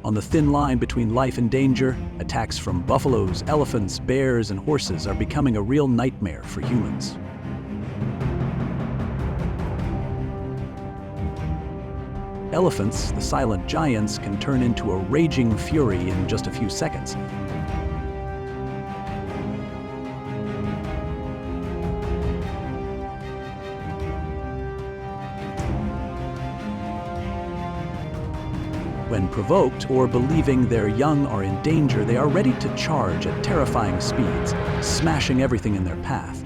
On the thin line between life and danger, attacks from buffaloes, elephants, bears, and horses are becoming a real nightmare for humans. Elephants, the silent giants, can turn into a raging fury in just a few seconds. When provoked or believing their young are in danger, they are ready to charge at terrifying speeds, smashing everything in their path.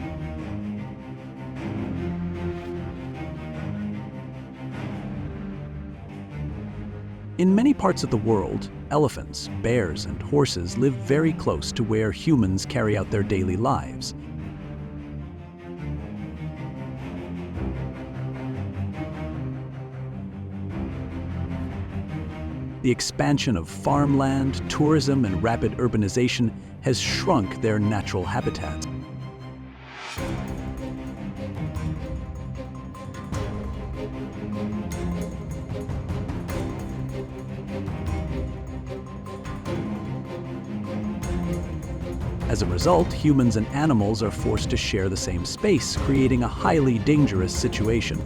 In many parts of the world, elephants, bears, and horses live very close to where humans carry out their daily lives. The expansion of farmland, tourism, and rapid urbanization has shrunk their natural habitats. As a result, humans and animals are forced to share the same space, creating a highly dangerous situation.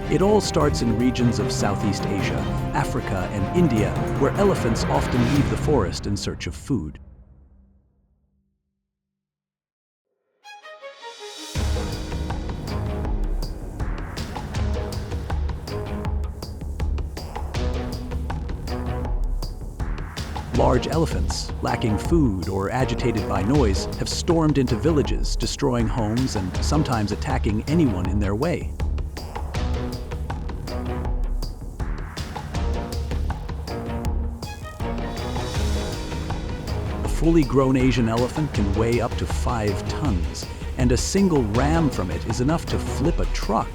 It all starts in regions of Southeast Asia, Africa, and India, where elephants often leave the forest in search of food. Large elephants, lacking food or agitated by noise, have stormed into villages, destroying homes and sometimes attacking anyone in their way. A fully grown Asian elephant can weigh up to 5 tons, and a single ram from it is enough to flip a truck.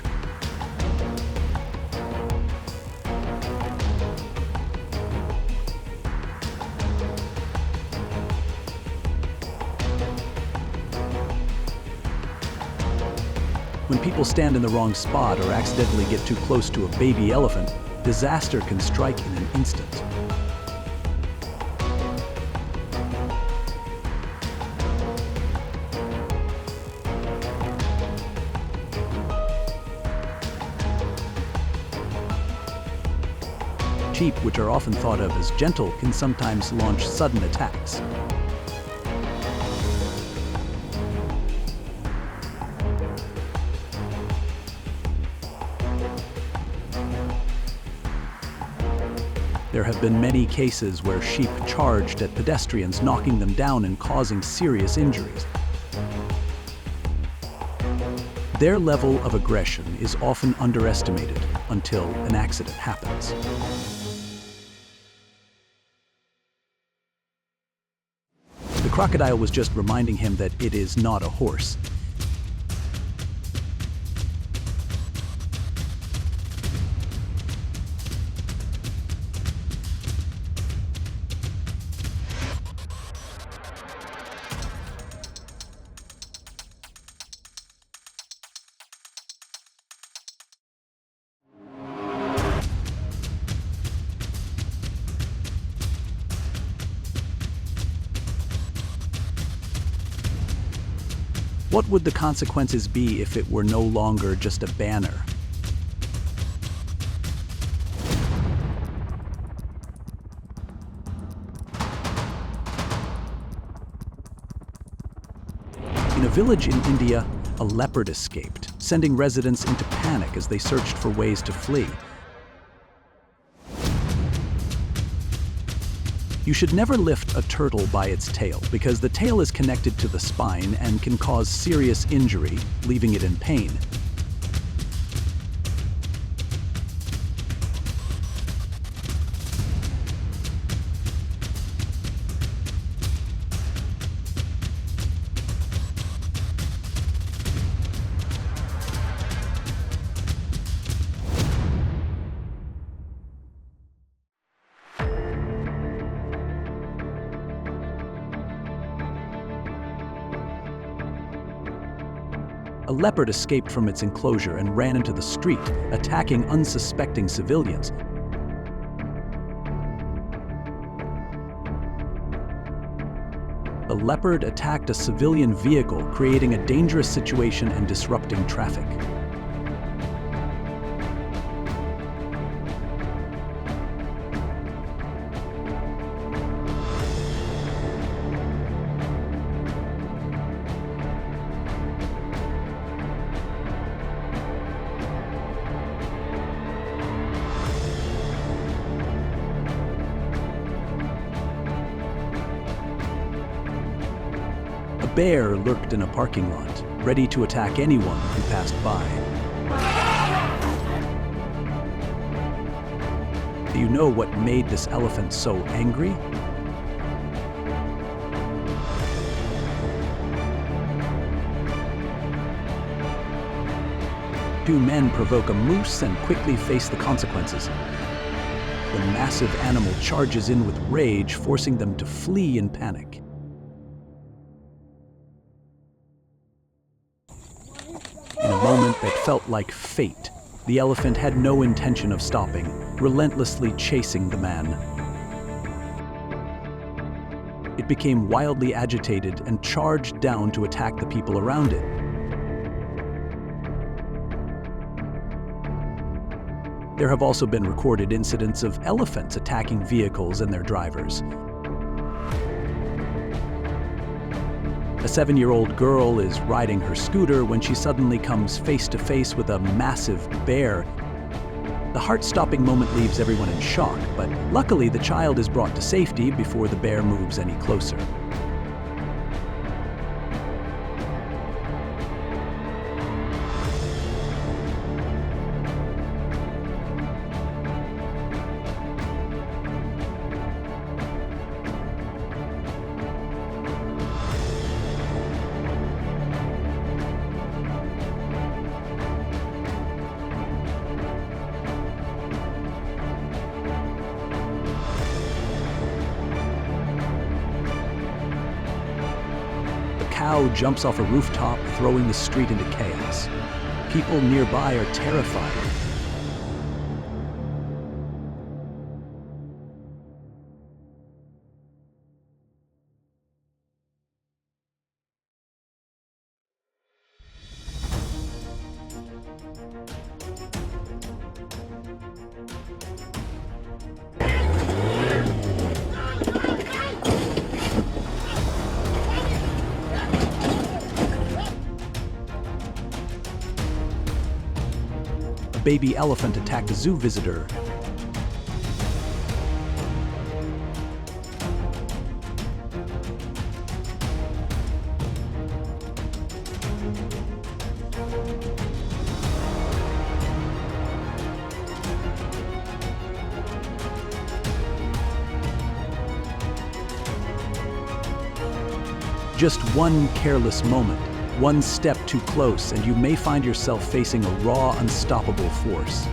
When people stand in the wrong spot or accidentally get too close to a baby elephant, disaster can strike in an instant. Sheep, which are often thought of as gentle, can sometimes launch sudden attacks. There have been many cases where sheep charged at pedestrians, knocking them down and causing serious injuries. Their level of aggression is often underestimated until an accident happens. The crocodile was just reminding him that it is not a horse. What would the consequences be if it were no longer just a banner? In a village in India, a leopard escaped, sending residents into panic as they searched for ways to flee. You should never lift a turtle by its tail, because the tail is connected to the spine and can cause serious injury, leaving it in pain. A leopard escaped from its enclosure and ran into the street, attacking unsuspecting civilians. The leopard attacked a civilian vehicle, creating a dangerous situation and disrupting traffic. A bear lurked in a parking lot, ready to attack anyone who passed by. Do you know what made this elephant so angry? Two men provoke a moose and quickly face the consequences. The massive animal charges in with rage, forcing them to flee in panic. In a moment that felt like fate, the elephant had no intention of stopping, relentlessly chasing the man. It became wildly agitated and charged down to attack the people around it. There have also been recorded incidents of elephants attacking vehicles and their drivers. A 7-year-old girl is riding her scooter when she suddenly comes face to face with a massive bear. The heart-stopping moment leaves everyone in shock, but luckily the child is brought to safety before the bear moves any closer. A cow jumps off a rooftop, throwing the street into chaos. People nearby are terrified. A baby elephant attacked a zoo visitor. Just one careless moment, one step too close, and you may find yourself facing a raw, unstoppable force.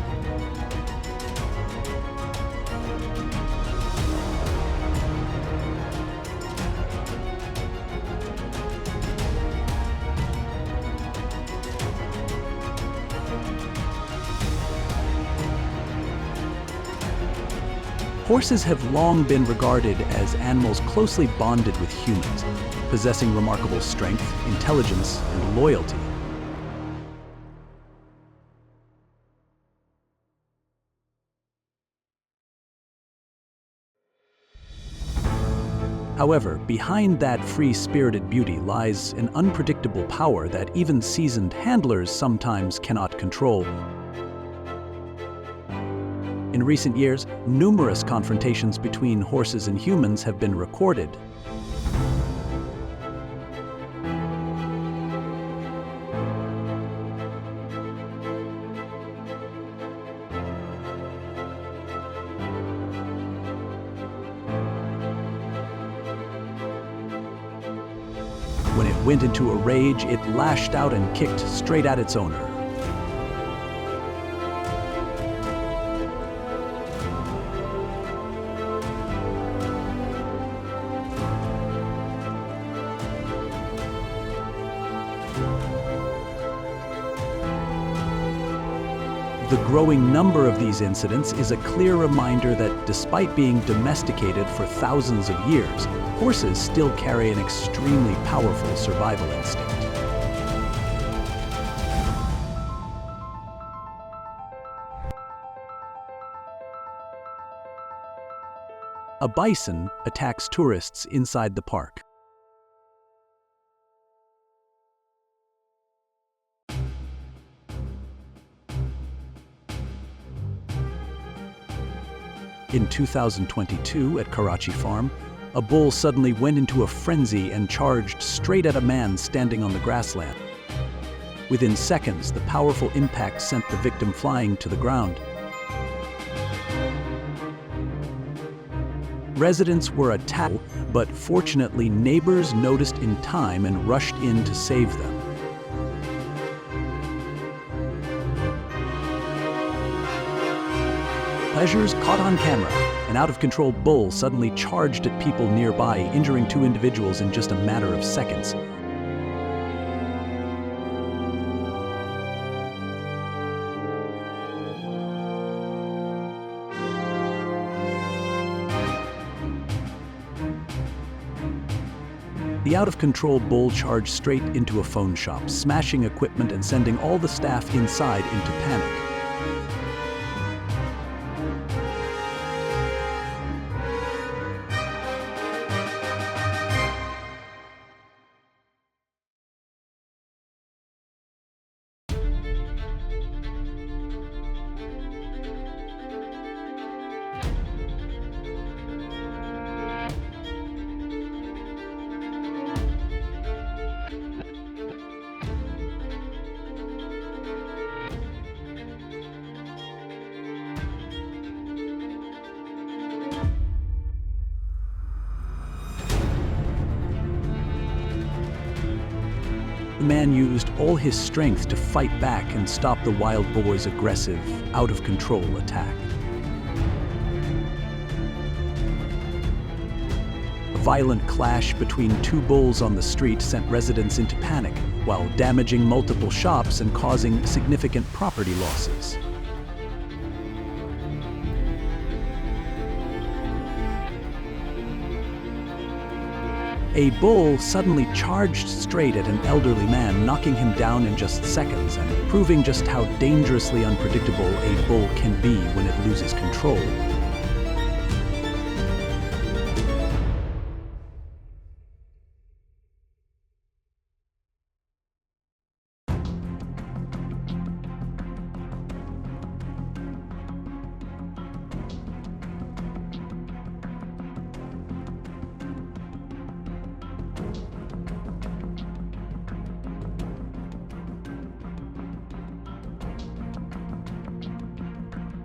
Horses have long been regarded as animals closely bonded with humans, possessing remarkable strength, intelligence, and loyalty. However, behind that free-spirited beauty lies an unpredictable power that even seasoned handlers sometimes cannot control. In recent years, numerous confrontations between horses and humans have been recorded. When it went into a rage, it lashed out and kicked straight at its owner. The growing number of these incidents is a clear reminder that despite being domesticated for thousands of years, horses still carry an extremely powerful survival instinct. A bison attacks tourists inside the park. In 2022 at Karachi Farm, a bull suddenly went into a frenzy and charged straight at a man standing on the grassland. Within seconds, the powerful impact sent the victim flying to the ground. Residents were attacked, but fortunately neighbors noticed in time and rushed in to save them. Pleasures caught on camera. An out-of-control bull suddenly charged at people nearby, injuring two individuals in just a matter of seconds. The out-of-control bull charged straight into a phone shop, smashing equipment and sending all the staff inside into panic. The man used all his strength to fight back and stop the wild boar's aggressive, out-of-control attack. A violent clash between two bulls on the street sent residents into panic, while damaging multiple shops and causing significant property losses. A bull suddenly charged straight at an elderly man, knocking him down in just seconds and proving just how dangerously unpredictable a bull can be when it loses control.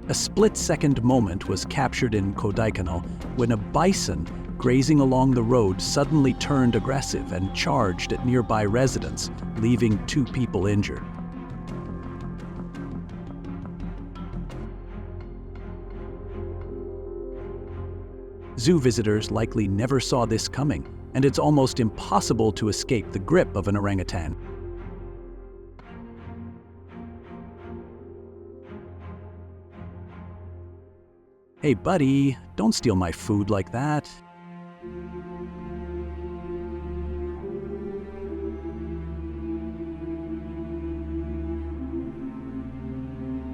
A split-second moment was captured in Kodaikanal when a bison grazing along the road suddenly turned aggressive and charged at nearby residents, leaving two people injured. Zoo visitors likely never saw this coming, and it's almost impossible to escape the grip of an orangutan. Hey buddy, don't steal my food like that.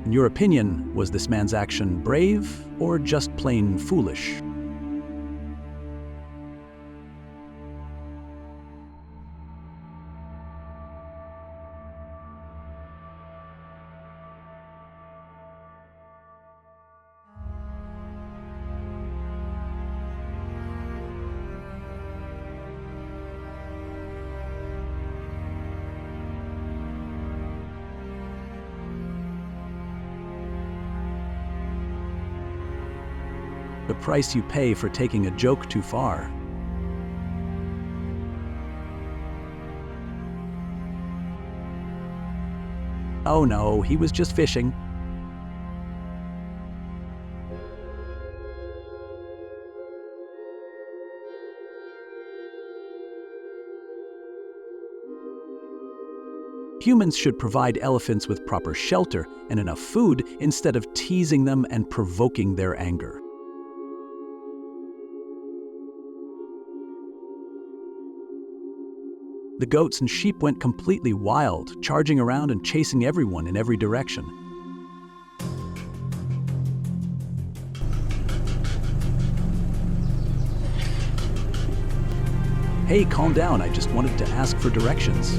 In your opinion, was this man's action brave or just plain foolish? The price you pay for taking a joke too far. Oh no, he was just fishing. Humans should provide elephants with proper shelter and enough food instead of teasing them and provoking their anger. The goats and sheep went completely wild, charging around and chasing everyone in every direction. Hey, calm down, I just wanted to ask for directions.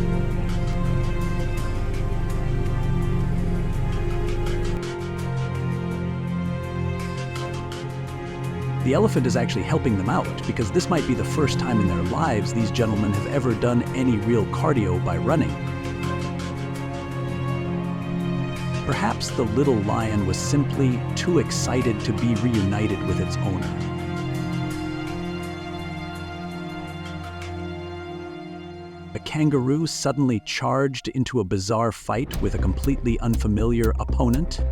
The elephant is actually helping them out because this might be the first time in their lives these gentlemen have ever done any real cardio by running. Perhaps the little lion was simply too excited to be reunited with its owner. A kangaroo suddenly charged into a bizarre fight with a completely unfamiliar opponent.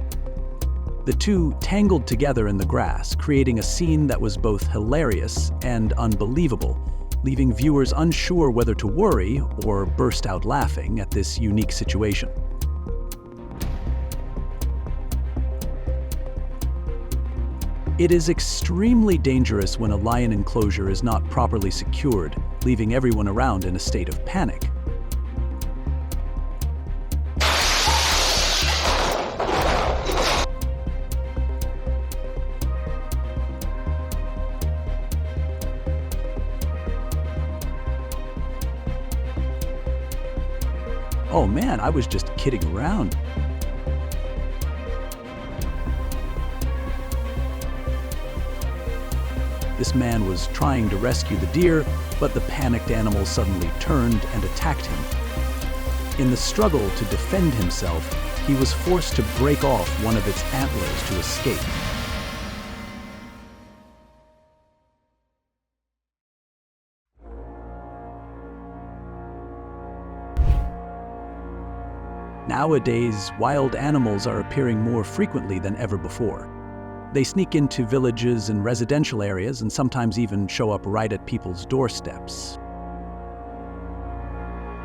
The two tangled together in the grass, creating a scene that was both hilarious and unbelievable, leaving viewers unsure whether to worry or burst out laughing at this unique situation. It is extremely dangerous when a lion enclosure is not properly secured, leaving everyone around in a state of panic. Oh man, I was just kidding around. This man was trying to rescue the deer, but the panicked animal suddenly turned and attacked him. In the struggle to defend himself, he was forced to break off one of its antlers to escape. Nowadays, wild animals are appearing more frequently than ever before. They sneak into villages and residential areas and sometimes even show up right at people's doorsteps.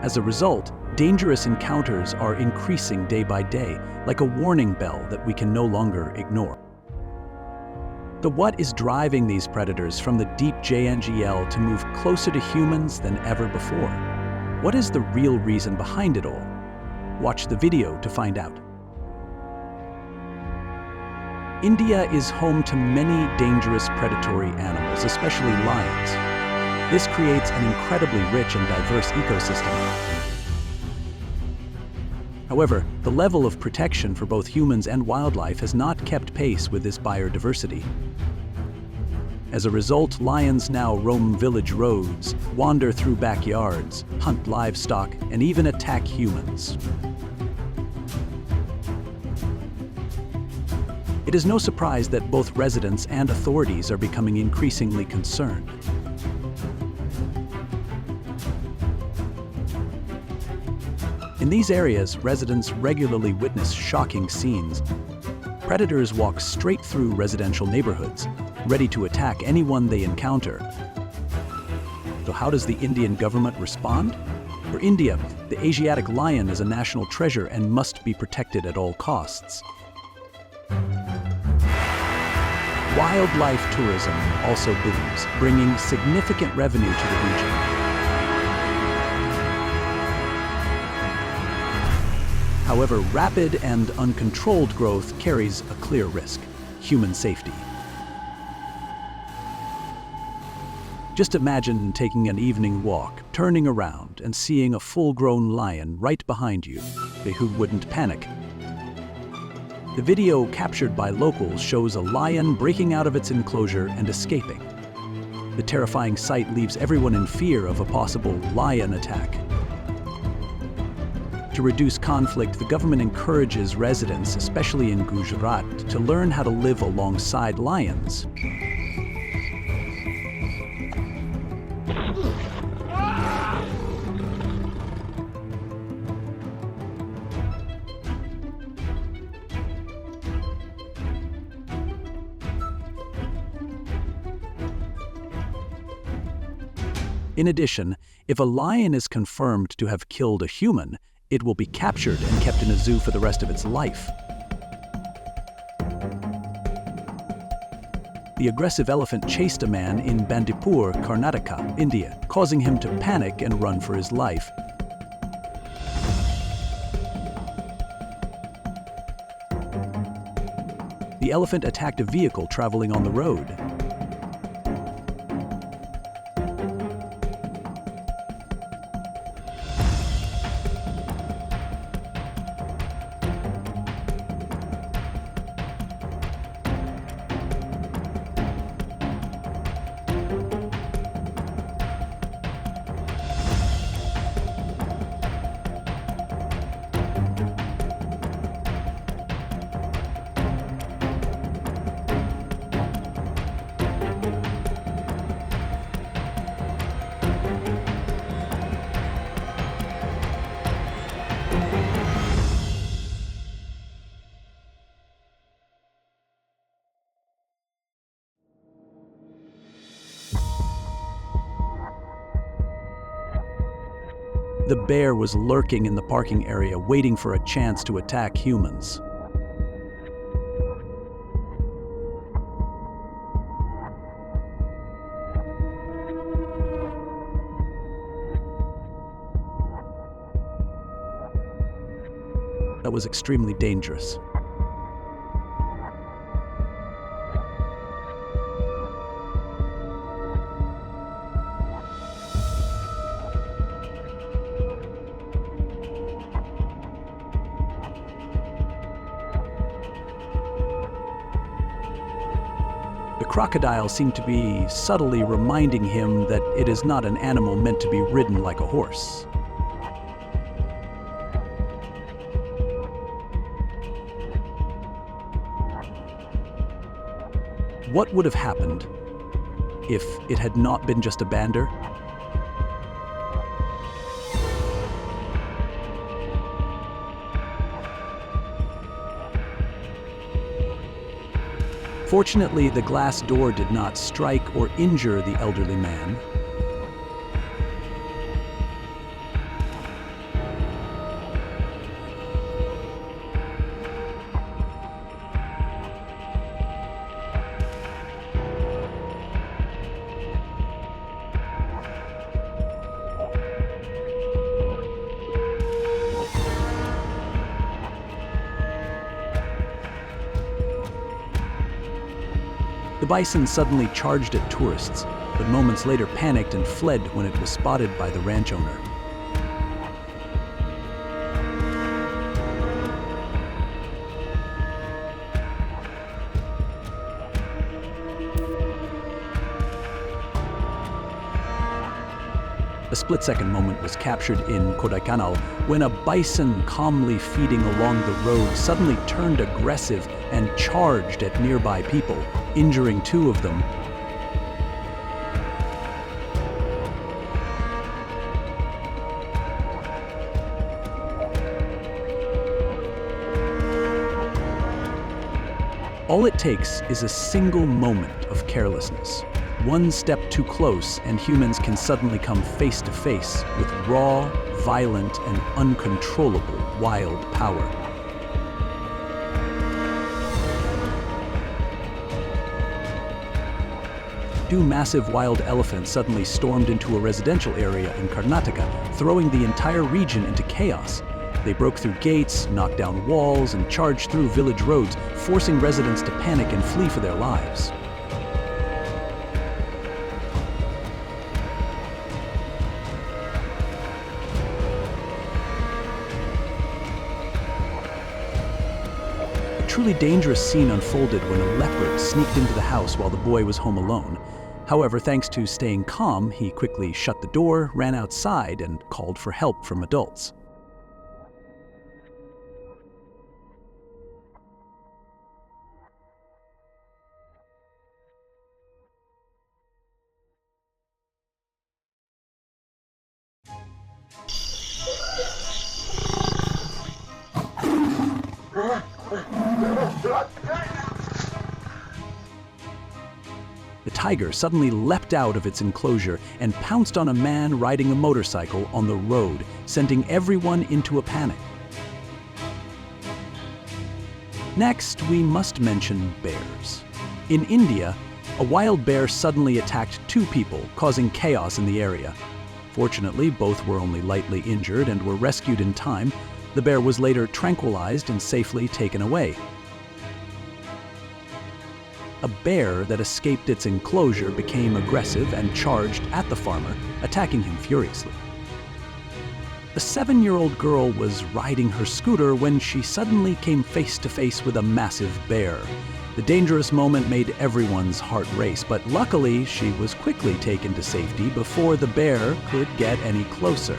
As a result, dangerous encounters are increasing day by day, like a warning bell that we can no longer ignore. So what is driving these predators from the deep JNGL to move closer to humans than ever before? What is the real reason behind it all? Watch the video to find out. India is home to many dangerous predatory animals, especially lions. This creates an incredibly rich and diverse ecosystem. However, the level of protection for both humans and wildlife has not kept pace with this biodiversity. As a result, lions now roam village roads, wander through backyards, hunt livestock, and even attack humans. It is no surprise that both residents and authorities are becoming increasingly concerned. In these areas, residents regularly witness shocking scenes. Predators walk straight through residential neighborhoods, ready to attack anyone they encounter. So how does the Indian government respond? For India, the Asiatic lion is a national treasure and must be protected at all costs. Wildlife tourism also booms, bringing significant revenue to the region. However, rapid and uncontrolled growth carries a clear risk: human safety. Just imagine taking an evening walk, turning around, and seeing a full-grown lion right behind you. Who wouldn't panic? The video captured by locals shows a lion breaking out of its enclosure and escaping. The terrifying sight leaves everyone in fear of a possible lion attack. To reduce conflict, the government encourages residents, especially in Gujarat, to learn how to live alongside lions. In addition, if a lion is confirmed to have killed a human, it will be captured and kept in a zoo for the rest of its life. The aggressive elephant chased a man in Bandipur, Karnataka, India, causing him to panic and run for his life. The elephant attacked a vehicle traveling on the road. The bear was lurking in the parking area, waiting for a chance to attack humans. That was extremely dangerous. The crocodile seemed to be subtly reminding him that it is not an animal meant to be ridden like a horse. What would have happened if it had not been just a bander? Fortunately, the glass door did not strike or injure the elderly man. The bison suddenly charged at tourists, but moments later panicked and fled when it was spotted by the ranch owner. A split-second moment was captured in Kodaikanal when a bison calmly feeding along the road suddenly turned aggressive and charged at nearby people, injuring two of them. All it takes is a single moment of carelessness. One step too close and humans can suddenly come face to face with raw, violent, and uncontrollable wild power. Two massive wild elephants suddenly stormed into a residential area in Karnataka, throwing the entire region into chaos. They broke through gates, knocked down walls, and charged through village roads, forcing residents to panic and flee for their lives. A truly dangerous scene unfolded when a leopard sneaked into the house while the boy was home alone. However, thanks to staying calm, he quickly shut the door, ran outside, and called for help from adults. The tiger suddenly leapt out of its enclosure and pounced on a man riding a motorcycle on the road, sending everyone into a panic. Next, we must mention bears. In India, a wild bear suddenly attacked two people, causing chaos in the area. Fortunately, both were only lightly injured and were rescued in time. The bear was later tranquilized and safely taken away. A bear that escaped its enclosure became aggressive and charged at the farmer, attacking him furiously. A 7-year-old girl was riding her scooter when she suddenly came face to face with a massive bear. The dangerous moment made everyone's heart race, but luckily she was quickly taken to safety before the bear could get any closer.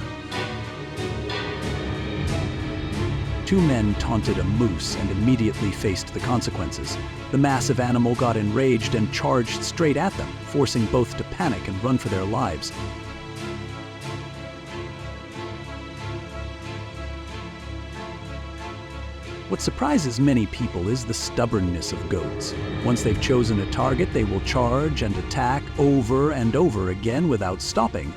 Two men taunted a moose and immediately faced the consequences. The massive animal got enraged and charged straight at them, forcing both to panic and run for their lives. What surprises many people is the stubbornness of goats. Once they've chosen a target, they will charge and attack over and over again without stopping.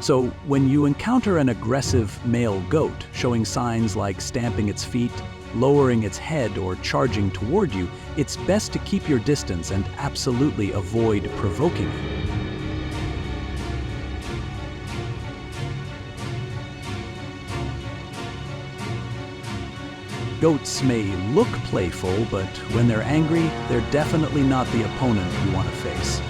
So, when you encounter an aggressive male goat showing signs like stamping its feet, lowering its head, or charging toward you, it's best to keep your distance and absolutely avoid provoking it. Goats may look playful, but when they're angry, they're definitely not the opponent you want to face.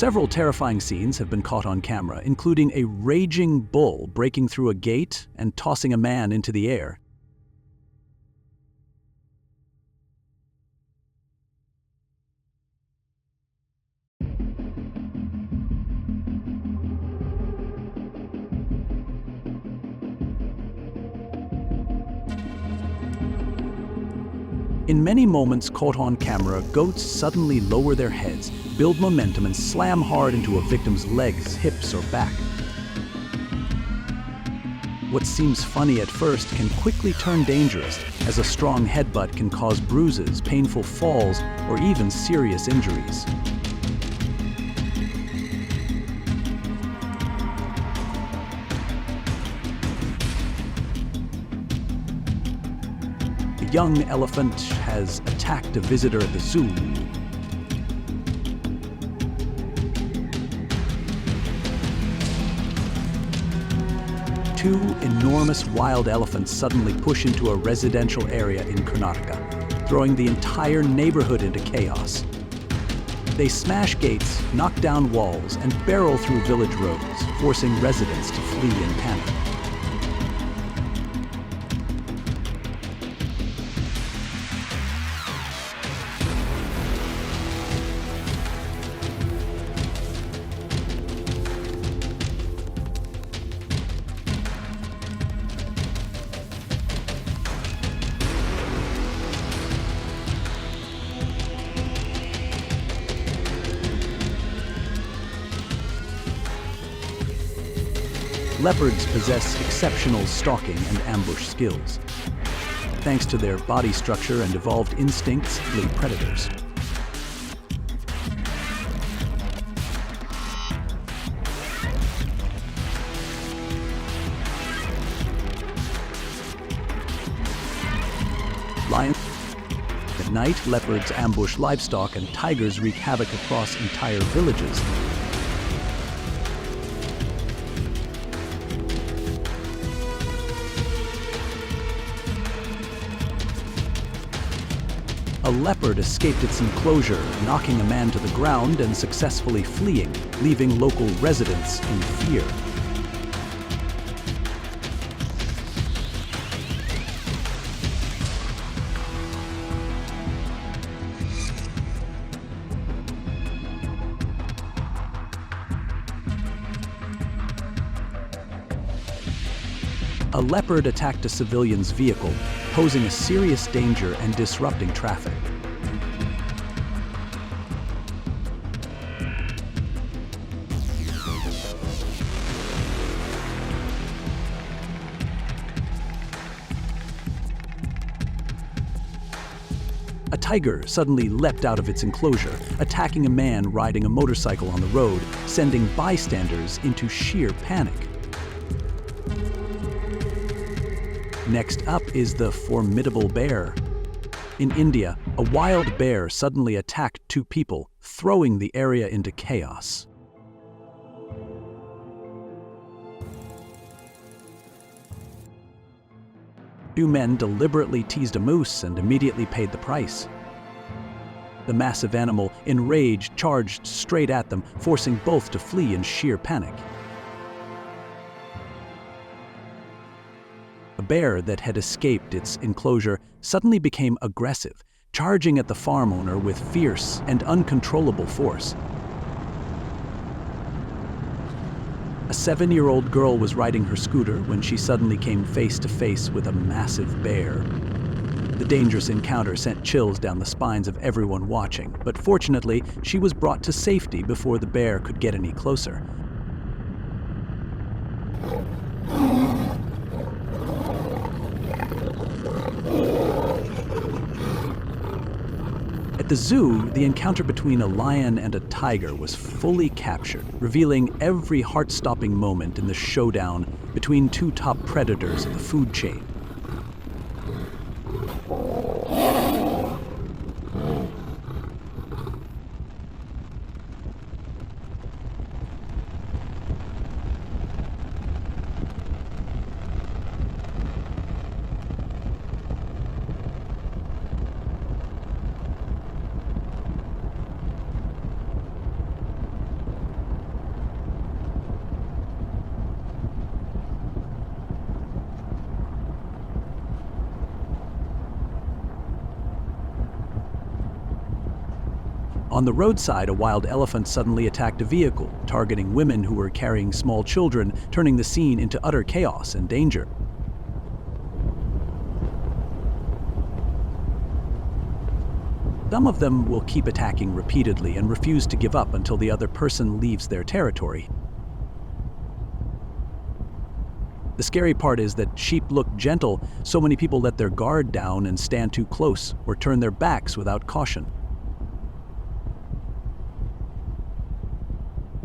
Several terrifying scenes have been caught on camera, including a raging bull breaking through a gate and tossing a man into the air. In many moments caught on camera, goats suddenly lower their heads, build momentum, and slam hard into a victim's legs, hips, or back. What seems funny at first can quickly turn dangerous, as a strong headbutt can cause bruises, painful falls, or even serious injuries. A young elephant has attacked a visitor at the zoo. Two enormous wild elephants suddenly push into a residential area in Karnataka, throwing the entire neighborhood into chaos. They smash gates, knock down walls, and barrel through village roads, forcing residents to flee in panic. Leopards possess exceptional stalking and ambush skills. Thanks to their body structure and evolved instincts, flee predators. Lions. At night, leopards ambush livestock and tigers wreak havoc across entire villages. A leopard escaped its enclosure, knocking a man to the ground and successfully fleeing, leaving local residents in fear. A leopard attacked a civilian's vehicle, posing a serious danger and disrupting traffic. A tiger suddenly leapt out of its enclosure, attacking a man riding a motorcycle on the road, sending bystanders into sheer panic. Next up is the formidable bear. In India, a wild bear suddenly attacked two people, throwing the area into chaos. Two men deliberately teased a moose and immediately paid the price. The massive animal, enraged, charged straight at them, forcing both to flee in sheer panic. A bear that had escaped its enclosure suddenly became aggressive, charging at the farm owner with fierce and uncontrollable force. A 7-year-old girl was riding her scooter when she suddenly came face to face with a massive bear. The dangerous encounter sent chills down the spines of everyone watching, but fortunately, she was brought to safety before the bear could get any closer. At the zoo, the encounter between a lion and a tiger was fully captured, revealing every heart-stopping moment in the showdown between two top predators of the food chain. On the roadside, a wild elephant suddenly attacked a vehicle, targeting women who were carrying small children, turning the scene into utter chaos and danger. Some of them will keep attacking repeatedly and refuse to give up until the other person leaves their territory. The scary part is that sheep look gentle, so many people let their guard down and stand too close or turn their backs without caution.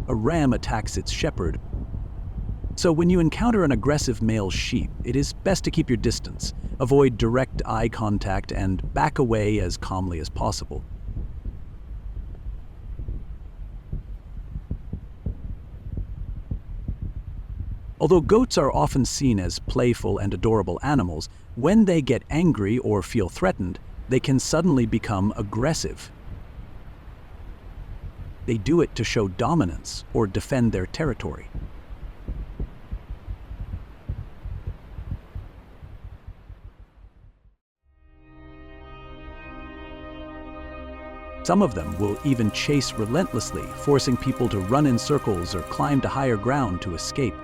A ram attacks its shepherd. So when you encounter an aggressive male sheep, it is best to keep your distance, avoid direct eye contact, and back away as calmly as possible. Although goats are often seen as playful and adorable animals, when they get angry or feel threatened, they can suddenly become aggressive. They do it to show dominance or defend their territory. Some of them will even chase relentlessly, forcing people to run in circles or climb to higher ground to escape.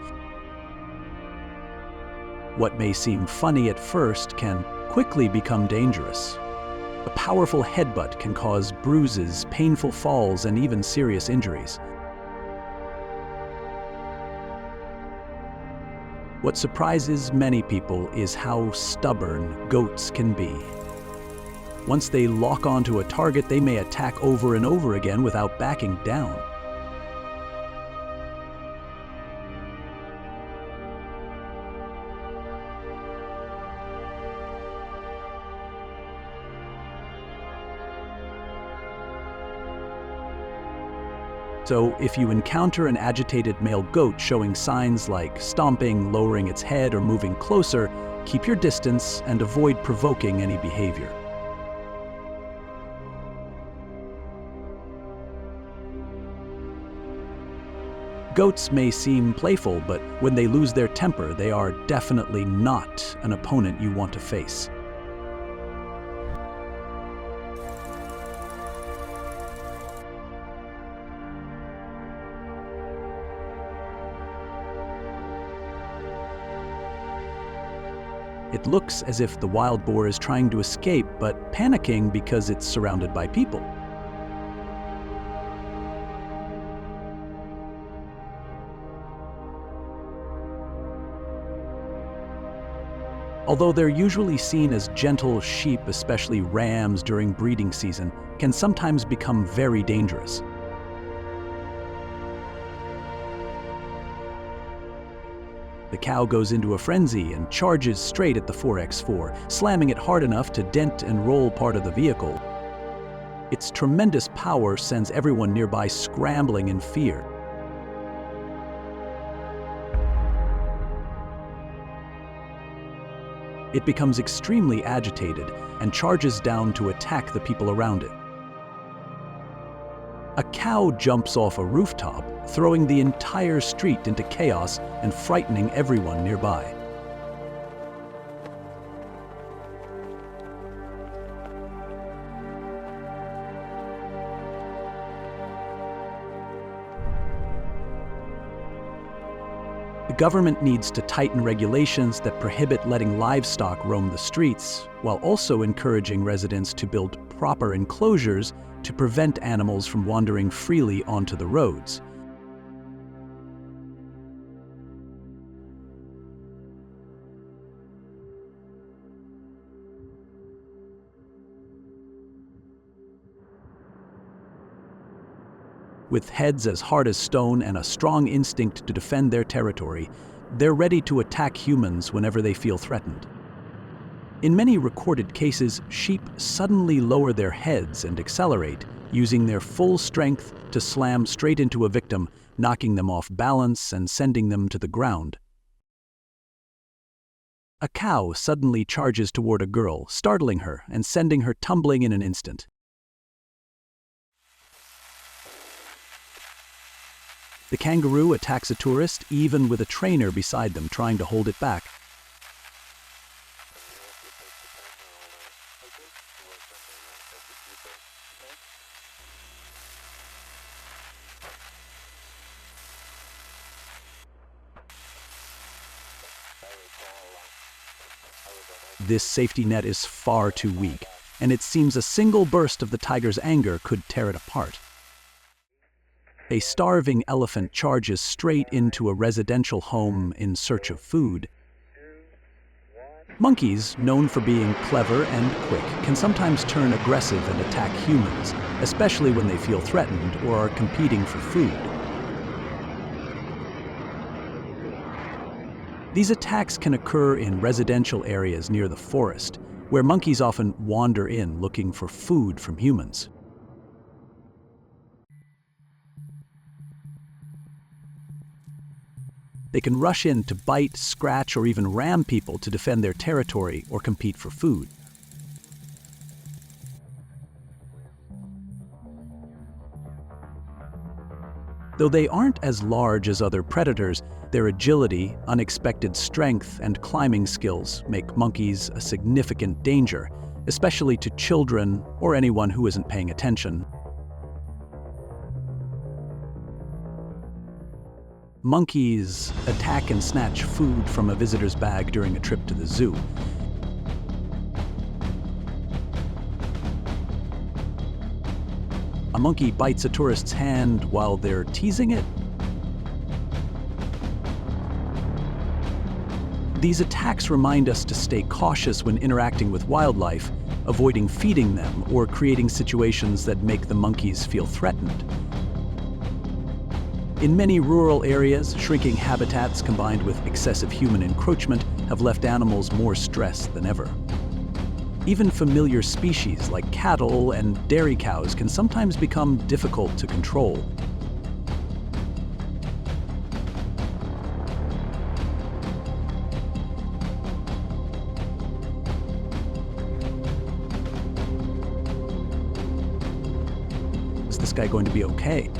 What may seem funny at first can quickly become dangerous. A powerful headbutt can cause bruises, painful falls, and even serious injuries. What surprises many people is how stubborn goats can be. Once they lock onto a target, they may attack over and over again without backing down. So if you encounter an agitated male goat showing signs like stomping, lowering its head, or moving closer, keep your distance and avoid provoking any behavior. Goats may seem playful, but when they lose their temper, they are definitely not an opponent you want to face. It looks as if the wild boar is trying to escape, but panicking because it's surrounded by people. Although they're usually seen as gentle sheep, especially rams during breeding season, can sometimes become very dangerous. The cow goes into a frenzy and charges straight at the 4x4, slamming it hard enough to dent and roll part of the vehicle. Its tremendous power sends everyone nearby scrambling in fear. It becomes extremely agitated and charges down to attack the people around it. A cow jumps off a rooftop, throwing the entire street into chaos and frightening everyone nearby. The government needs to tighten regulations that prohibit letting livestock roam the streets, while also encouraging residents to build proper enclosures to prevent animals from wandering freely onto the roads. With heads as hard as stone and a strong instinct to defend their territory, they're ready to attack humans whenever they feel threatened. In many recorded cases, sheep suddenly lower their heads and accelerate, using their full strength to slam straight into a victim, knocking them off balance and sending them to the ground. A cow suddenly charges toward a girl, startling her and sending her tumbling in an instant. The kangaroo attacks a tourist, even with a trainer beside them trying to hold it back. This safety net is far too weak, and it seems a single burst of the tiger's anger could tear it apart. A starving elephant charges straight into a residential home in search of food. Monkeys, known for being clever and quick, can sometimes turn aggressive and attack humans, especially when they feel threatened or are competing for food. These attacks can occur in residential areas near the forest, where monkeys often wander in looking for food from humans. They can rush in to bite, scratch, or even ram people to defend their territory or compete for food. Though they aren't as large as other predators, their agility, unexpected strength, and climbing skills make monkeys a significant danger, especially to children or anyone who isn't paying attention. Monkeys attack and snatch food from a visitor's bag during a trip to the zoo. A monkey bites a tourist's hand while they're teasing it. These attacks remind us to stay cautious when interacting with wildlife, avoiding feeding them or creating situations that make the monkeys feel threatened. In many rural areas, shrinking habitats combined with excessive human encroachment have left animals more stressed than ever. Even familiar species like cattle and dairy cows can sometimes become difficult to control. this guy going to be okay?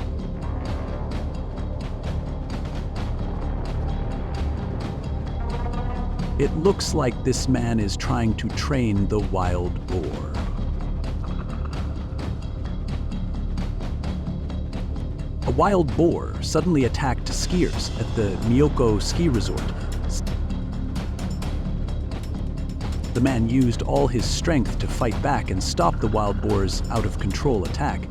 It looks like this man is trying to train the wild boar. A wild boar suddenly attacked skiers at the Miyoko ski resort. The man used all his strength to fight back and stop the wild boar's out-of-control attack.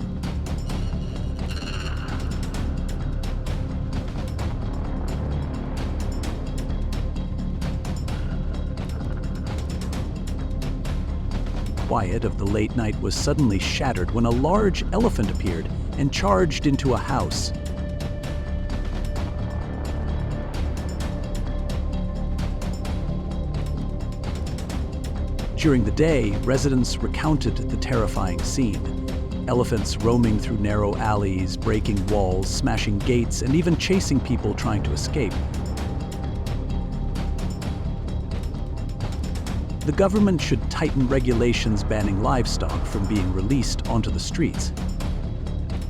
Quiet of the late night was suddenly shattered when a large elephant appeared and charged into a house. During the day, residents recounted the terrifying scene. Elephants roaming through narrow alleys, breaking walls, smashing gates, and even chasing people trying to escape. The government should tighten regulations banning livestock from being released onto the streets.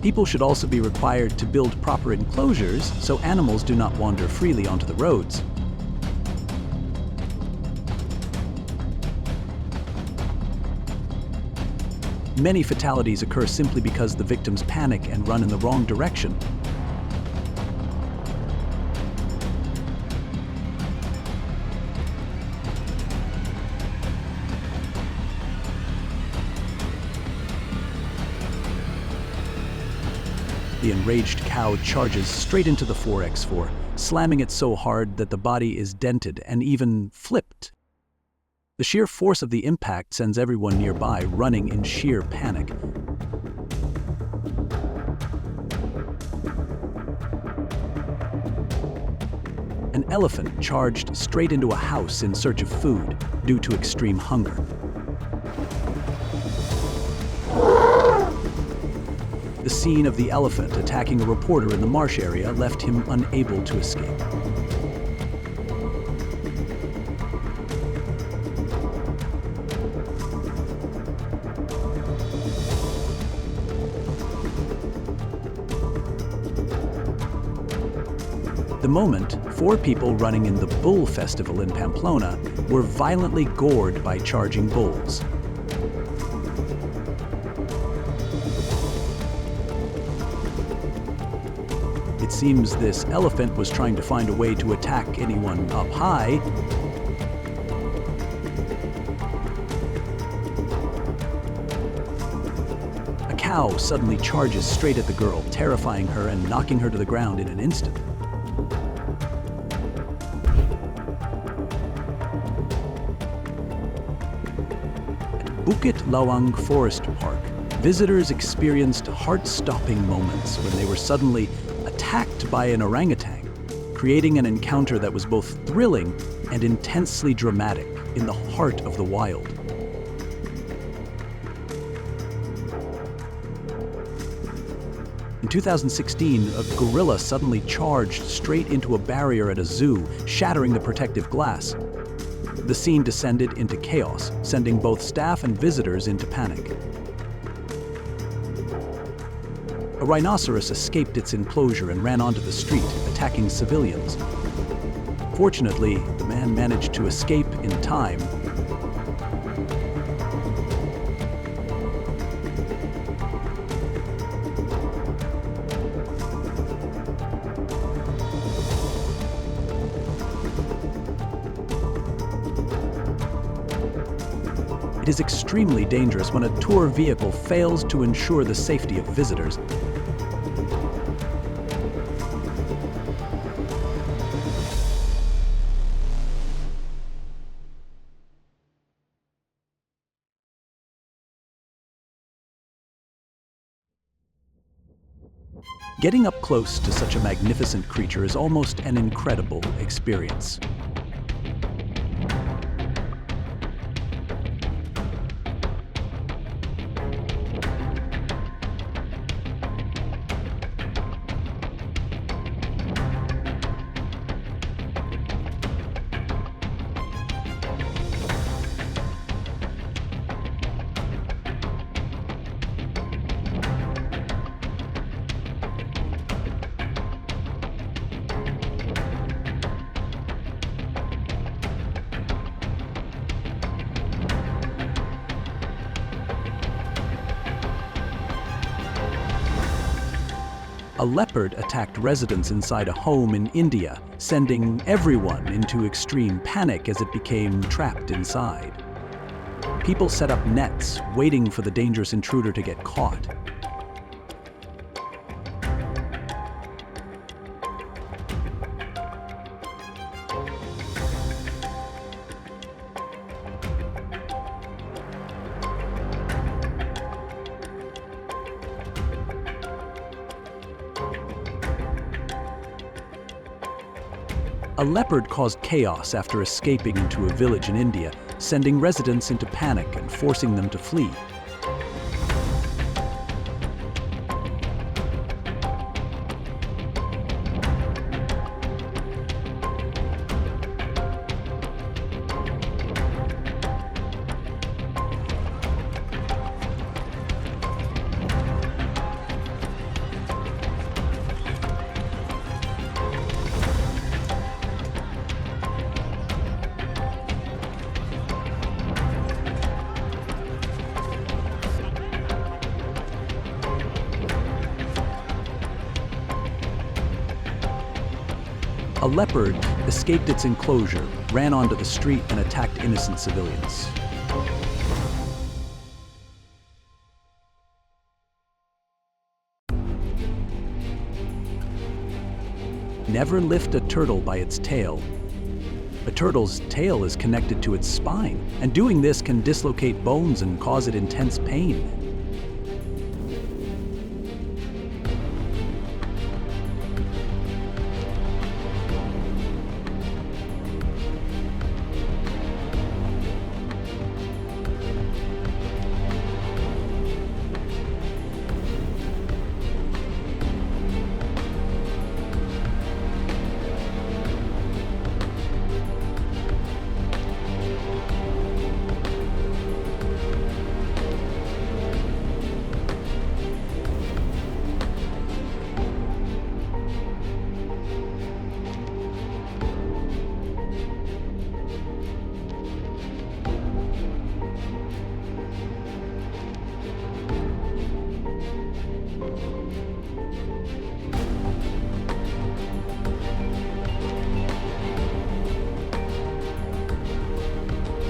People should also be required to build proper enclosures so animals do not wander freely onto the roads. Many fatalities occur simply because the victims panic and run in the wrong direction. The enraged cow charges straight into the 4x4, slamming it so hard that the body is dented and even flipped. The sheer force of the impact sends everyone nearby running in sheer panic. An elephant charged straight into a house in search of food due to extreme hunger. The scene of the elephant attacking a reporter in the marsh area left him unable to escape. The moment, 4 people running in the Bull Festival in Pamplona were violently gored by charging bulls. It seems this elephant was trying to find a way to attack anyone up high. A cow suddenly charges straight at the girl, terrifying her and knocking her to the ground in an instant. At Bukit Lawang Forest Park, visitors experienced heart-stopping moments when they were suddenly attacked by an orangutan, creating an encounter that was both thrilling and intensely dramatic in the heart of the wild. In 2016, a gorilla suddenly charged straight into a barrier at a zoo, shattering the protective glass. The scene descended into chaos, sending both staff and visitors into panic. A rhinoceros escaped its enclosure and ran onto the street, attacking civilians. Fortunately, the man managed to escape in time. It is extremely dangerous when a tour vehicle fails to ensure the safety of visitors. Getting up close to such a magnificent creature is almost an incredible experience. A leopard attacked residents inside a home in India, sending everyone into extreme panic as it became trapped inside. People set up nets, waiting for the dangerous intruder to get caught. A leopard caused chaos after escaping into a village in India, sending residents into panic and forcing them to flee. A leopard escaped its enclosure, ran onto the street, and attacked innocent civilians. Never lift a turtle by its tail. A turtle's tail is connected to its spine, and doing this can dislocate bones and cause it intense pain.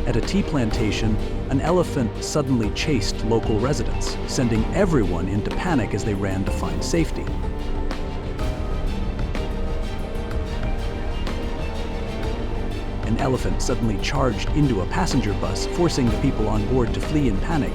At a tea plantation, an elephant suddenly chased local residents, sending everyone into panic as they ran to find safety. An elephant suddenly charged into a passenger bus, forcing the people on board to flee in panic.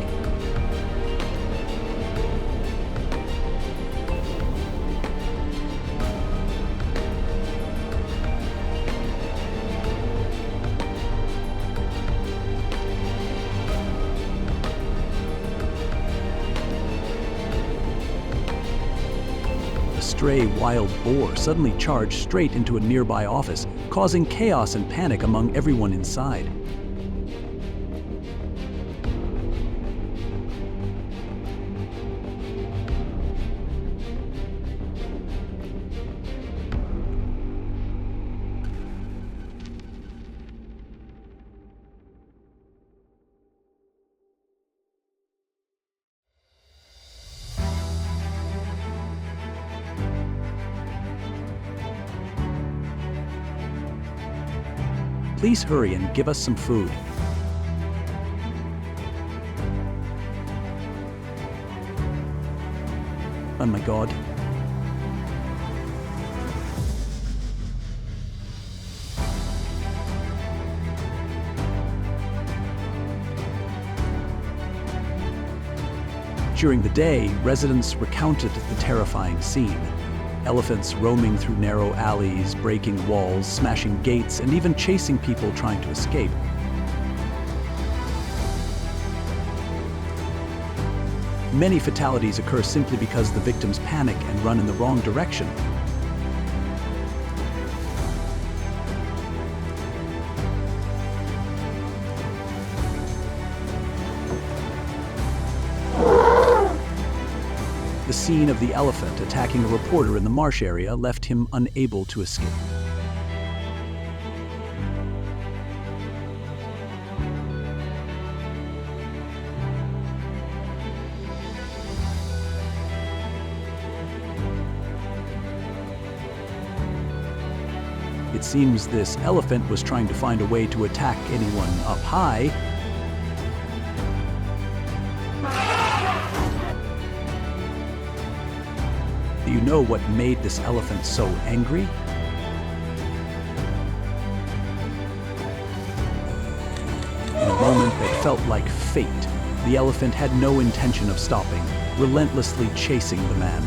A stray wild boar suddenly charged straight into a nearby office, causing chaos and panic among everyone inside. Please hurry and give us some food. Oh my God. During the day, residents recounted the terrifying scene. Elephants roaming through narrow alleys, breaking walls, smashing gates, and even chasing people trying to escape. Many fatalities occur simply because the victims panic and run in the wrong direction. The scene of the elephant attacking a reporter in the marsh area left him unable to escape. It seems this elephant was trying to find a way to attack anyone up high. Do you know what made this elephant so angry? In a moment that felt like fate, the elephant had no intention of stopping, relentlessly chasing the man.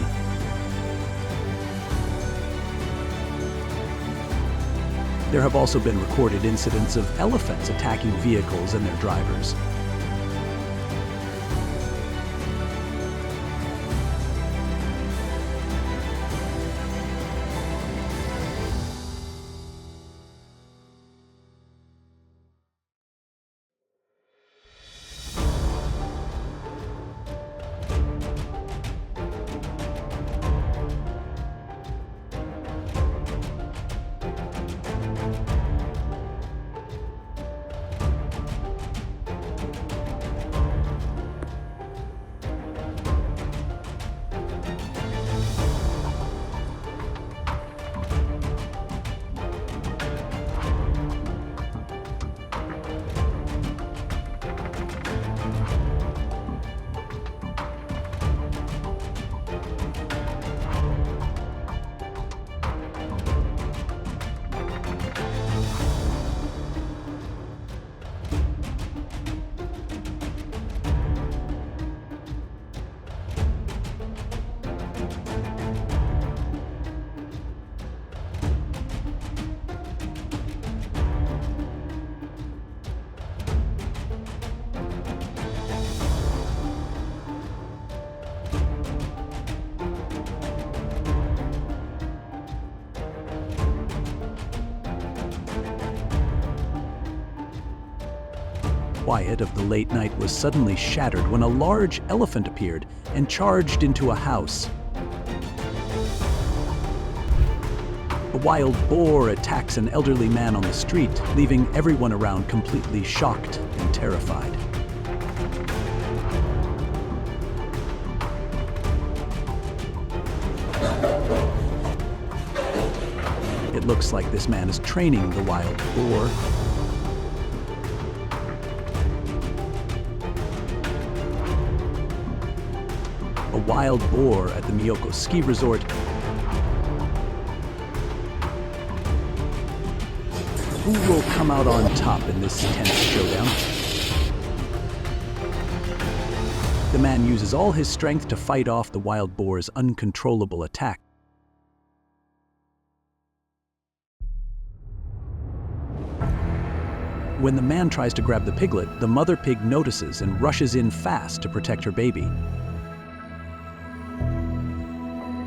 There have also been recorded incidents of elephants attacking vehicles and their drivers. Quiet of the late night was suddenly shattered when a large elephant appeared and charged into a house. A wild boar attacks an elderly man on the street, leaving everyone around completely shocked and terrified. It looks like this man is training the wild boar. A wild boar at the Miyoko ski resort. Who will come out on top in this tense showdown? The man uses all his strength to fight off the wild boar's uncontrollable attack. When the man tries to grab the piglet, the mother pig notices and rushes in fast to protect her baby.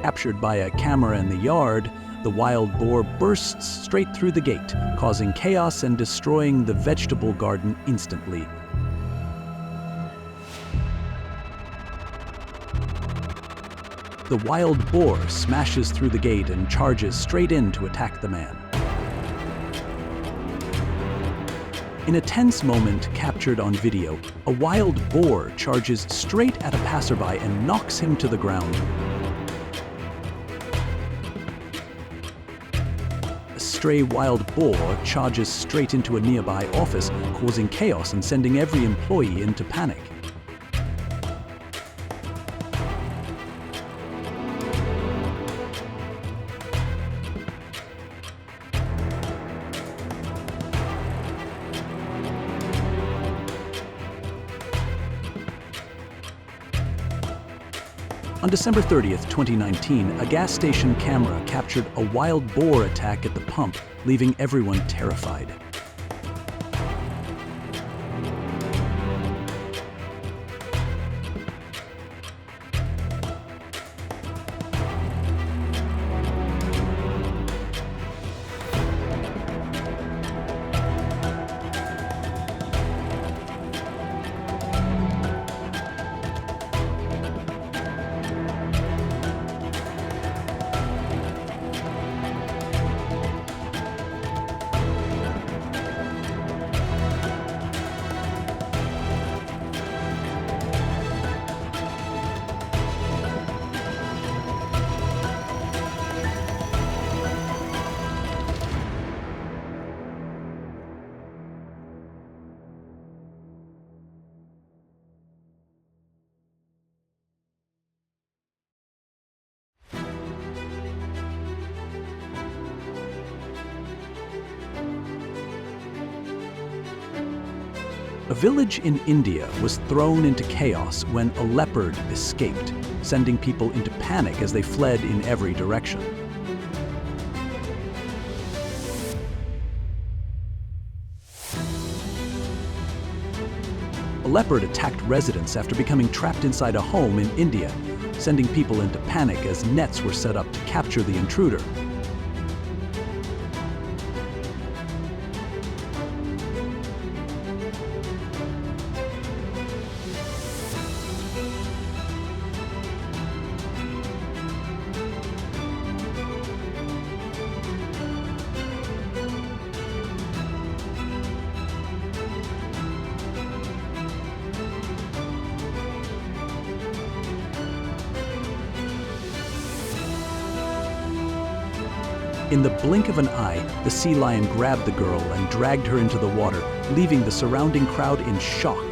Captured by a camera in the yard, the wild boar bursts straight through the gate, causing chaos and destroying the vegetable garden instantly. The wild boar smashes through the gate and charges straight in to attack the man. In a tense moment captured on video, a wild boar charges straight at a passerby and knocks him to the ground. A stray wild boar charges straight into a nearby office, causing chaos and sending every employee into panic. On December 30th, 2019, a gas station camera captured a wild boar attack at the pump, leaving everyone terrified. A village in India was thrown into chaos when a leopard escaped, sending people into panic as they fled in every direction. A leopard attacked residents after becoming trapped inside a home in India, sending people into panic as nets were set up to capture the intruder. In the blink of an eye, the sea lion grabbed the girl and dragged her into the water, leaving the surrounding crowd in shock.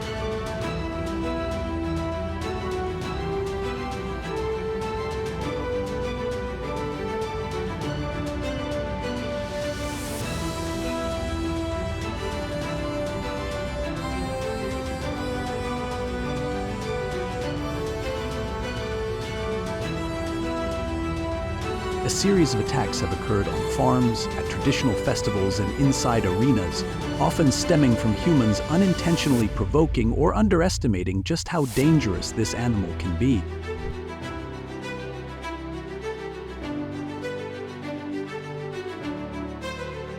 A series of attacks have occurred on farms, at traditional festivals, and inside arenas, often stemming from humans unintentionally provoking or underestimating just how dangerous this animal can be.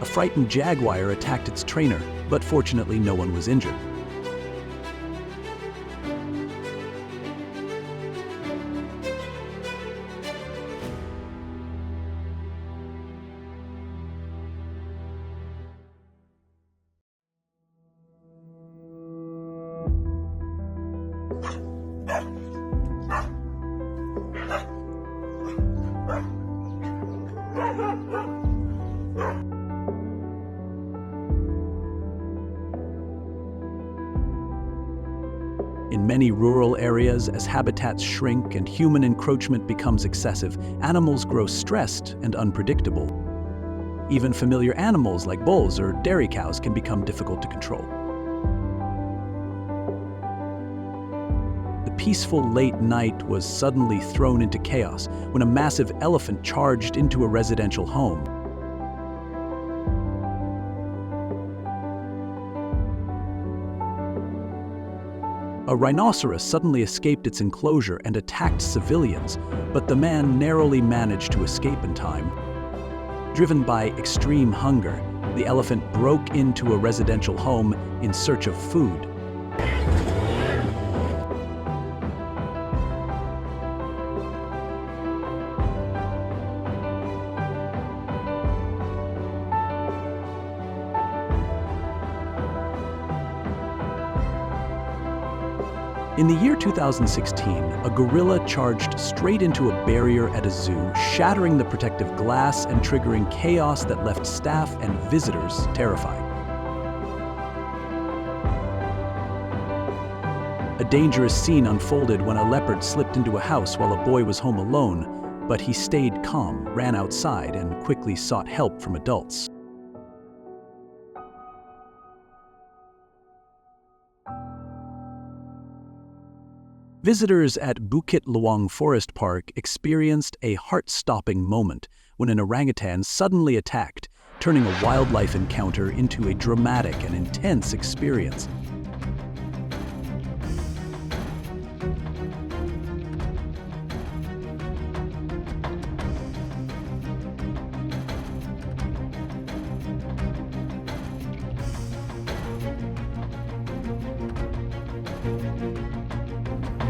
A frightened jaguar attacked its trainer, but fortunately no one was injured. In many rural areas, as habitats shrink and human encroachment becomes excessive, animals grow stressed and unpredictable. Even familiar animals like bulls or dairy cows can become difficult to control. The peaceful late night was suddenly thrown into chaos when a massive elephant charged into a residential home. A rhinoceros suddenly escaped its enclosure and attacked civilians, but the man narrowly managed to escape in time. Driven by extreme hunger, the elephant broke into a residential home in search of food. In the year 2016, a gorilla charged straight into a barrier at a zoo, shattering the protective glass and triggering chaos that left staff and visitors terrified. A dangerous scene unfolded when a leopard slipped into a house while a boy was home alone, but he stayed calm, ran outside, and quickly sought help from adults. Visitors at Bukit Lawang Forest Park experienced a heart-stopping moment when an orangutan suddenly attacked, turning a wildlife encounter into a dramatic and intense experience.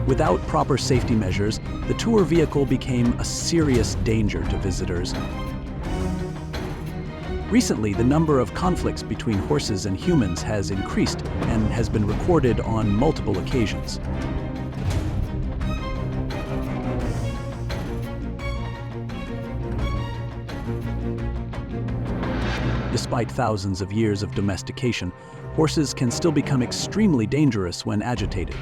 Without proper safety measures, the tour vehicle became a serious danger to visitors. Recently, the number of conflicts between horses and humans has increased and has been recorded on multiple occasions. Despite thousands of years of domestication, horses can still become extremely dangerous when agitated.